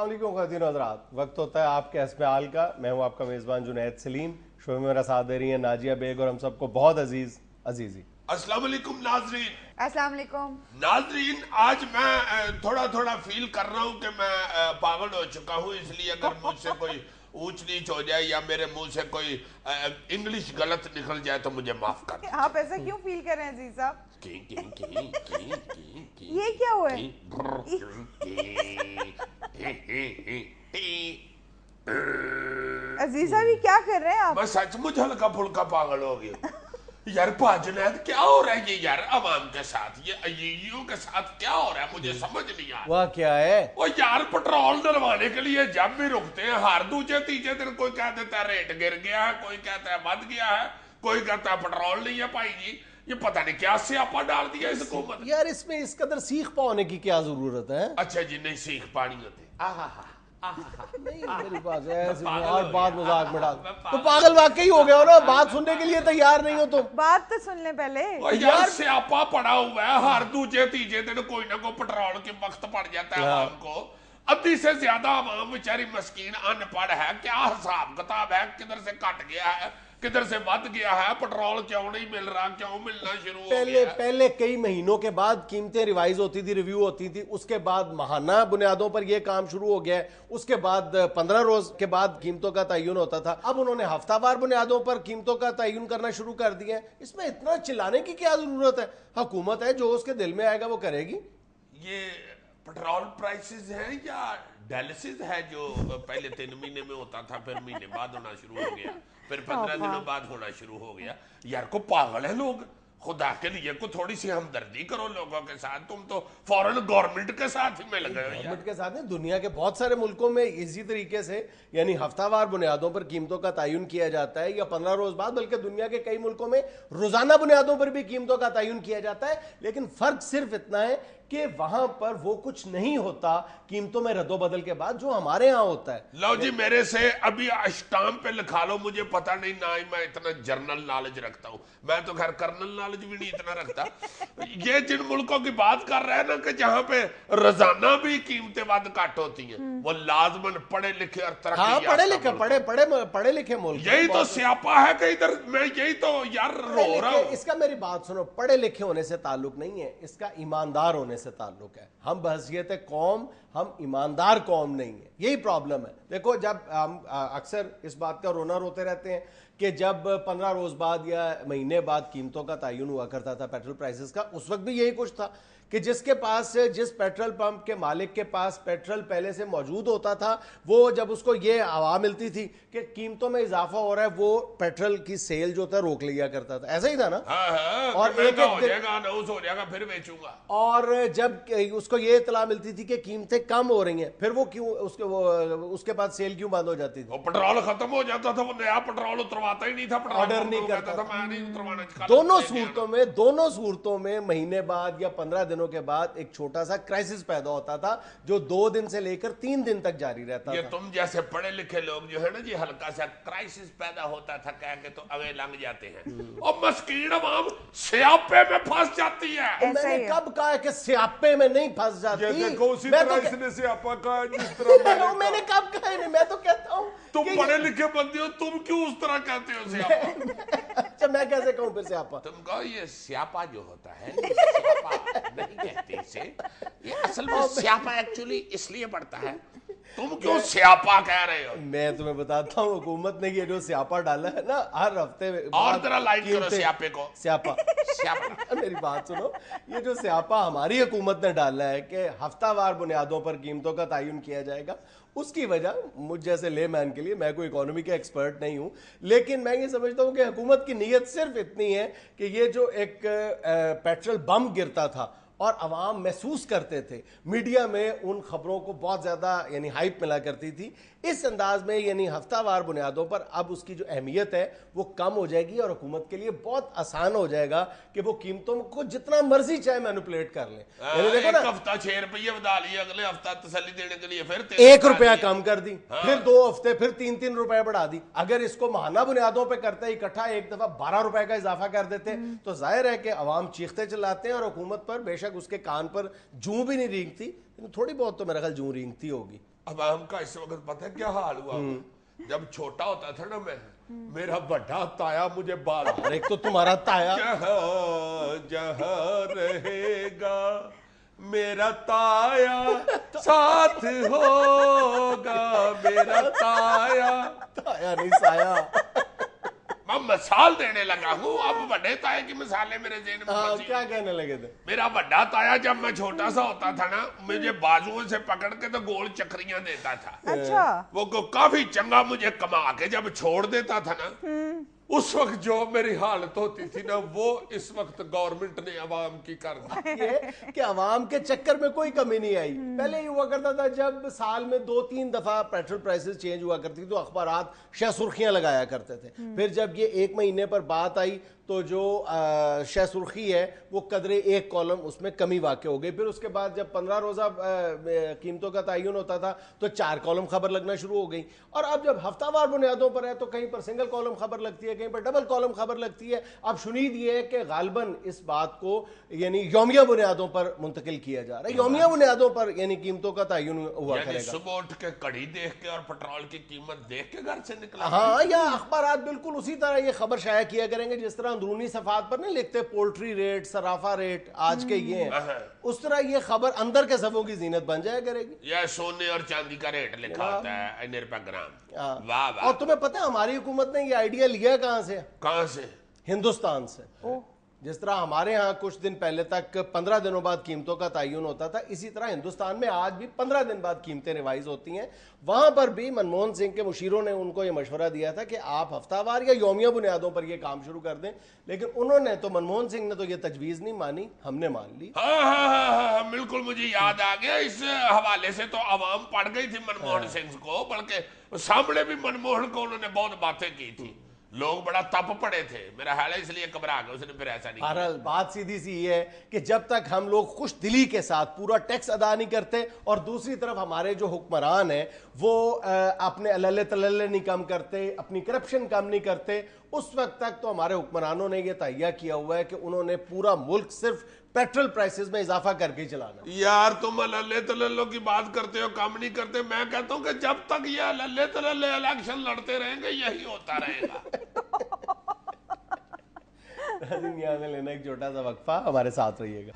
वालेकुम ख़वातीन हज़रात, वक्त होता है आपके हस्ब हाल का। मैं हूँ आपका मेज़बान जुनैद सलीम। शो में मेरा साथ दे रही है नाजिया बेग और हम सबको बहुत अजीज़ी। अस्सलाम वालेकुम नाजरीन। अस्सलाम वालेकुम नाजरीन, आज मैं थोड़ा फील कर रहा हूँ कि मैं पागल हो चुका हूँ, इसलिए अगर मुझसे कोई ऊंच नीच हो जाए या मेरे मुंह से कोई इंग्लिश गलत निकल जाए तो मुझे माफ कर दीजिए। आप ऐसा क्यों फील कर रहे हैं अजीज साहब? ये क्या हुआ है? अजीज साहब ये क्या कर रहे हैं आप? मैं सचमुच हल्का फुल्का पागल हो गया यार। जुनैद क्या हो रहा है ये यार अवाम के साथ, ये अय्यूयों के साथ क्या हो रहा है, मुझे समझ नहीं आ रहा। वह क्या है? वो यार पेट्रोल डलवाने के लिए जब भी रुकते हैं हर दूसरे तीसरे दिन कोई कह देता है रेट गिर गया है, कोई कहता है बढ़ गया है, कोई कहता है पेट्रोल नहीं है भाई जी। ये पता नहीं क्या स्यापा डाल दिया इस हुकूमत ने। यार इसमें इस कदर सीख पाने की क्या जरूरत है? अच्छा जी, नहीं सीख पानी होते। नहीं मेरे पास ऐसे और बात मजाक में डाल तो पागल वाकई हो गया हो ना, बात सुनने के लिए तैयार नहीं हो तो बात तो सुन ले पहले। यार स्यापा पड़ा हुआ है, हर दूसरे तीसरे दिन कोई ना कोई पेट्रोल के वक्त पड़ जाता है आवाम को। अद्धी से ज्यादा आवाम बेचारी मस्कीन अनपढ़ है, क्या हिसाब किताब है, किधर से कट गया है, किधर से बढ़ गया है, पेट्रोल क्यों नहीं मिल रहा, क्यों मिलना शुरू हो गया है? पहले कई महीनों के बाद कीमतें रिवाइज होती थी, रिव्यू होती थी, उसके बाद माहाना बुनियादों पर यह काम शुरू हो गया है, उसके बाद 15 रोज के बाद कीमतों का तयन होता था, अब उन्होंने हफ्तावार बुनियादों पर कीमतों का तयन करना शुरू कर दिया है। इसमें इतना चिल्लाने की क्या जरूरत है? हुकूमत है, जो उसके दिल में आएगा वो करेगी। ये पेट्रोल प्राइसेस है या डायलिसिस है जो पहले 3 महीने में होता था, फिर महीने बाद होना शुरू हो गया, फिर 15 दिनों बाद होना शुरू हो गया? यार को पागल है लोग, खुदा के लिए को थोड़ी सी हमदर्दी करो लोगों के साथ। तुम तो फौरन गवर्नमेंट के साथ ही मिल गए हो। गवर्नमेंट के साथ नहीं, दुनिया के बहुत सारे मुल्कों में इसी तरीके से यानी हफ्तावार बुनियादों पर कीमतों का तयन किया जाता है, या 15 रोज बाद, बल्कि दुनिया के कई मुल्कों में रोजाना बुनियादों पर भी कीमतों का तयन किया जाता है। लेकिन फर्क सिर्फ इतना है कि वहां पर वो कुछ नहीं होता कीमतों में रद्दोबदल के बाद जो हमारे यहाँ होता है। लो जी, मेरे से अभी स्टाम्प पे लिखा लो, मुझे पता नहीं ना ही मैं इतना जर्नल नॉलेज रखता हूँ, मैं तो खैर कर्नल नॉलेज भी नहीं इतना रखता। ये जिन मुल्कों की बात कर रहे हैं ना कि जहाँ पे रोजाना भी कीमतें बाद काट होती हैं, वो लाजमन पढ़े लिखे और तरक्की, हाँ, पढ़े लिखे मुल्क। यही तो स्यापा है कि इधर मैं यही तो यार रो रहा हूँ। इसका मेरी बात सुनो, पढ़े लिखे होने से ताल्लुक नहीं है, इसका ईमानदार होने से ताल्लुक है। हम बहसियत कौम, हम ईमानदार कौम नहीं है, यही प्रॉब्लम है। देखो, जब हम अक्सर इस बात का रोना रोते रहते हैं कि जब 15 रोज बाद या महीने बाद कीमतों का तयन हुआ करता था पेट्रोल प्राइसेस का, उस वक्त भी यही कुछ था कि जिसके पास, जिस पेट्रोल पंप के मालिक के पास पेट्रोल पहले से मौजूद होता था, वो जब उसको ये आवाज़ मिलती थी कि कीमतों में इजाफा हो रहा है, वो पेट्रोल की सेल जो था रोक लिया करता था। ऐसा ही था ना? और एक हो जाएगा, अनाउंस हो जाएगा, फिर बेचूंगा। और जब उसको ये इतला मिलती थी कि कीमतें कम हो रही हैं, फिर वो क्यों उसके बाद सेल क्यों बंद हो जाती थी? पेट्रोल खत्म हो जाता था, वो नया पेट्रोल उतरवाता ही नहीं था, ऑर्डर नहीं करता था, मैं नहीं उतरवाना। दोनों सूरतों में महीने बाद या 15 दिनों के बाद एक छोटा सा क्राइसिस पैदा होता था जो 2 दिन से लेकर 3 दिन तक जारी रहता ये था। तुम जैसे पढ़े लिखे लोग जो है ना जी, हल्का सा क्राइसिस पैदा होता था कह के तो अवे लंग जाते हैं, और मस्कीन अवाम स्यापे में फंस जाती है। मैंने कब कहा है कि स्यापे में नहीं फंस जाती? मैंने कब कहा है? मैं तो कहता हूँ तुम पढ़े लिखे बंदे हो, तुम क्यों उस तरह कहते हो स्यापा? अच्छा, मैं कैसे कहूँ फिर स्यापा? तुम कहो ये स्यापा जो होता है, स्यापा नहीं कहते इसे, ये असल में स्यापा एक्चुअली इसलिए पड़ता है। तुम क्यों स्यापा कह रहे हो? मैं तुम्हें बताता हूँ, हुकूमत ने ये जो स्यापा डाला है ना, हर हफ्ते और तरह लाइक करो स्यापे को। स्यापा मेरी बात सुनो, ये जो स्यापा हमारी हुकूमत ने डाला है कि हफ्तावार बुनियादों पर कीमतों का तयन किया जाएगा, उसकी वजह मुझ जैसे लेमैन के लिए, मैं कोई इकोनॉमी का एक्सपर्ट नहीं हूं, लेकिन मैं ये समझता हूं कि हुकूमत की नीयत सिर्फ इतनी है कि ये जो एक पेट्रोल बम गिरता था और अवाम महसूस करते थे, मीडिया में उन खबरों को बहुत ज़्यादा यानी हाइप मिला करती थी, इस अंदाज में यानी हफ्तावार बुनियादों पर अब उसकी जो अहमियत है वो कम हो जाएगी और हुकूमत के लिए बहुत आसान हो जाएगा कि वो कीमतों को जितना मर्जी चाहे मैनिपुलेट कर लें। देखो ना, हफ्ता 6 रुपये बढ़ा लिए, अगले हफ्ता तसल्ली देने के लिए फिर 1 रुपया कम कर दी, फिर 2 हफ्ते फिर 3-3 रुपए बढ़ा दी। अगर इसको माहाना बुनियादों पर करते इकट्ठा एक दफा 12 रुपए का इजाफा कर देते तो जाहिर है कि अवाम चीखते चिल्लाते हैं और हुकूमत पर बेशक उसके कान पर जूं भी नहीं रेंगती, थोड़ी बहुत तो मेरा ख्याल जूं रेंगती होगी। عوام کا اس وقت پتہ ہے کیا حال ہوا جب چھوٹا ہوتا تھا نا میں میرا بڑا تایا مجھے بال اور ایک تو تمہارا تایا جہاں جہاں رہے گا میرا تایا ساتھ ہوگا میرا تایا نہیں سایا. میں مثال دینے لگا ہوں اب بڑے تائے کی مثالیں میرے ذہن میں ہاں پھنسی. کیا کہنے لگے تھے؟ میرا بڑا تایا جب میں چھوٹا سا ہوتا تھا نا مجھے بازوؤں سے پکڑ کے تو گول چکریاں دیتا تھا. اچھا وہ کافی چنگا مجھے کما کے جب چھوڑ دیتا تھا نا اس وقت جو میری حالت ہوتی تھی نا وہ اس وقت گورنمنٹ نے عوام کی کر دی. یہ کہ عوام کے چکر میں کوئی کمی نہیں آئی. پہلے یہ ہوا کرتا تھا جب سال میں 2-3 دفعہ پیٹرول پرائسز چینج ہوا کرتی تو اخبارات شہ سرخیاں لگایا کرتے تھے. پھر جب یہ 1 مہینے پر بات آئی تو جو شہ سرخی ہے وہ قدرے 1 کالم اس میں کمی واقع ہو گئی. پھر اس کے بعد جب 15 روزہ قیمتوں کا تعین ہوتا تھا تو 4 کالم خبر لگنا شروع ہو گئی. اور اب جب ہفتہ وار بنیادوں پر ہے تو کہیں پر سنگل کالم خبر لگتی ہے, کہیں پر ڈبل کالم خبر لگتی ہے. اب شنید یہ ہے کہ غالباً اس بات کو یعنی یومیہ بنیادوں پر منتقل کیا جا رہا ہے. یومیہ بنیادوں پر یعنی قیمتوں کا تعین ہوا یعنی کرے گا. صبح اٹھ کے کڑی دیکھ کے اور پیٹرول کی قیمت دیکھ کے گھر سے نکلا. ہاں, یا اخبارات بالکل اسی طرح یہ خبر شائع کیا کریں گے جس طرح اندرونی صفحات پر نہیں لکھتے پولٹری ریٹ, صرافہ ریٹ آج کے یہ ہیں, اس طرح یہ خبر اندر کے صفوں کی زینت بن جائے کرے گی. یا سونے اور چاندی کا ریٹ لکھا ہوتا ہے 1 روپے گرام. واہ واہ. اور تمہیں پتہ ہے ہماری حکومت نے یہ آئیڈیا لیا کہاں سے؟ کہاں سے؟ ہندوستان سے. جس طرح ہمارے ہاں کچھ دن پہلے تک 15 دنوں بعد قیمتوں کا تعین ہوتا تھا, اسی طرح ہندوستان میں آج بھی 15 دن بعد قیمتیں ریوائز ہوتی ہیں. وہاں پر بھی منموہن سنگھ کے مشیروں نے ان کو یہ مشورہ دیا تھا کہ آپ ہفتہ وار یا یومیہ بنیادوں پر یہ کام شروع کر دیں, لیکن انہوں نے تو منموہن سنگھ نے تو یہ تجویز نہیں مانی, ہم نے مان لی. ہاں ہاں ہاں بالکل مجھے یاد آ گیا. اس حوالے سے تو عوام پڑ گئی تھی منموہن سنگھ کو, بلکہ سامنے بھی منموہن کو انہوں نے بہت باتیں کی تھی. لوگ بڑا تپ پڑے تھے, میرا خیال ہے اس لیے گھبرا گئے, اس نے پھر ایسا نہیں. بہرحال بات سیدھی سی یہ ہے کہ جب تک ہم لوگ خوش دلی کے ساتھ پورا ٹیکس ادا نہیں کرتے اور دوسری طرف ہمارے جو حکمران ہیں وہ اپنے اللہ تللے نہیں کم کرتے, اپنی کرپشن کم نہیں کرتے, اس وقت تک تو ہمارے حکمرانوں نے یہ تہیہ کیا ہوا ہے کہ انہوں نے پورا ملک صرف پیٹرول پرائسز میں اضافہ کر کے چلانا. یار تم اللہ تللوں کی بات کرتے ہو, کام نہیں کرتے. میں کہتا ہوں کہ جب تک یہ اللہ تللے الیکشن لڑتے رہیں گے یہی ہوتا رہے گا. یہاں میں لینا ایک چھوٹا سا وقفہ, ہمارے ساتھ رہیے گا.